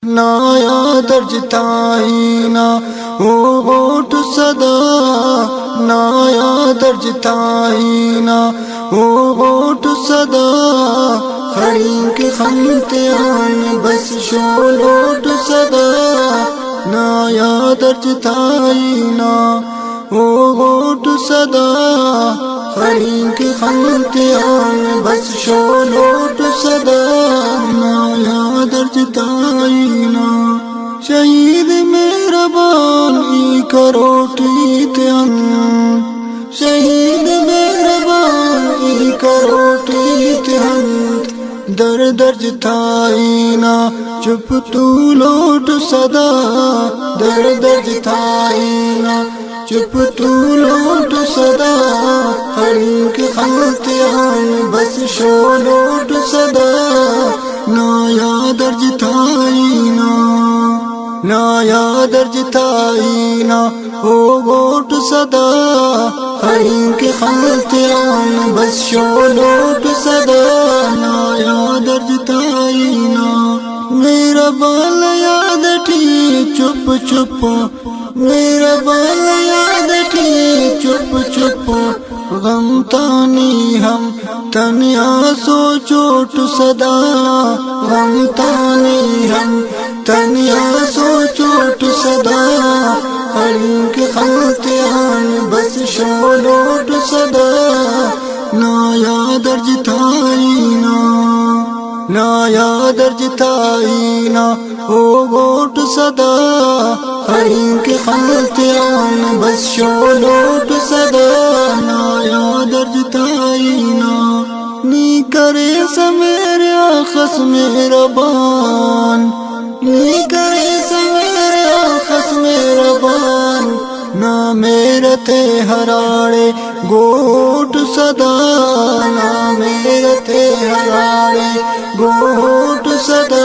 نایا درج تائینا او غوٹ صدا نایا درج تائینا او غوٹ صدا خرین کے خنتیان بس شولوٹ صدا نایا درج تائینا او غوٹ صدا خرین کے خنتیان بس شولوٹ صدا نایا درج تائینا شہید مہربان ای کروٹی تیان شہید مہربان ای کروٹی تیان در درج تائینا چپ تو لوٹ صدا در درج تائینا چپ تو لوٹ صدا خرین کے خنتیان بس شولوٹ صدا نایا درج تائینا نایا درج تائینا او غوٹ صدا خرین کے خنتیان بس شولوٹ صدا نایا درج تائینا میرا بال یاد ٹھی چپ چپ میرا بال یاد ٹھی چپ چپ غم تانی ہم تنیا سو چوٹ صدا غم تانی ہم تنیا سو چوٹ صدا خرین کے خنتیان بس شولوٹ صدا نایا درج تائینا نایا درج تائینا او غوٹ صدا خرین کے خنتیان بس شولوٹ صدا نایا درج تائینا نی کرے سمیرے آخس مہربان نی کرے سمیرے آخس مہربان نا میرا تے ہراڑے گوٹ صدا نا میرا تے ہراڑے گوٹ صدا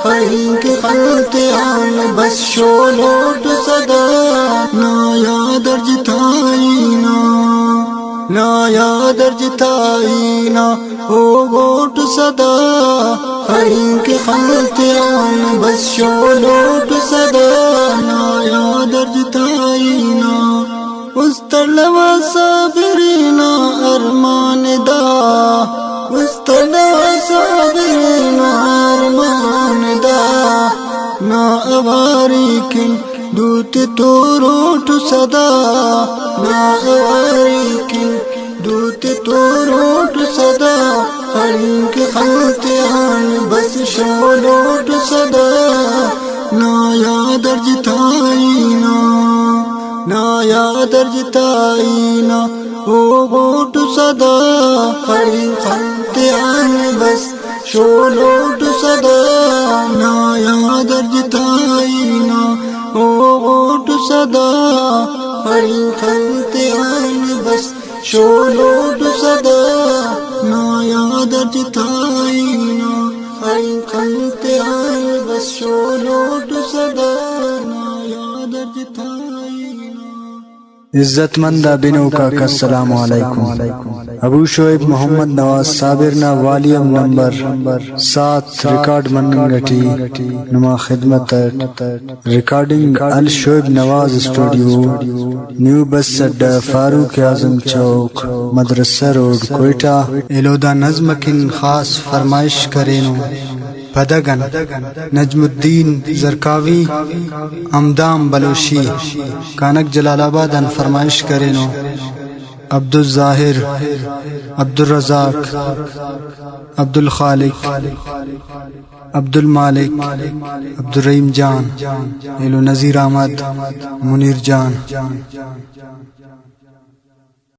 خرین کے خنتیان بس شولوٹ صدا نایا درج تائینا نایا درج تائینا او غوٹ صدا خرین کے خنتیان بس شولوٹ صدا نایا درج تائینا استلوا صابرینا ارمان دا استلوا صابرینا ارمان دا نا اواری کن دوت تو روٹ صدا نا اواری کن دوت تو روٹ صدا خرین کے خنتیان بس شولوٹ صدا نایا درج تائینا نایا درج تائینا او غوٹ صدا خرین خنتیان بس شولوٹ صدا نایا درج تائینا او غوٹ صدا خرین خنتیان بس شولوٹ صدا نایا درج تائینا خرین خنتیان بس شولوٹ صدا نایا درج تائینا عزت مندہ بنو کا السلام علیکم ابو شعیب محمد نواز صابرنا والیم نمبر 7 ریکارڈ منگٹی نما خدمت ریکارڈنگ الشعیب نواز اسٹوڈیو نیو بس اڈا فاروق اعظم چوک مدرسہ روڈ کوئٹہ ایلودا نظم کن خاص فرمائش کرینو پدگن نجم الدین زرکاوی امدام بلوشی کانک جلال آباد ان فرمائش کرینو عبد الظاہر عبد الرزاق عبد الخالق عبد المالک عبد الرحیم جان ایلو نذیر احمد منیر جان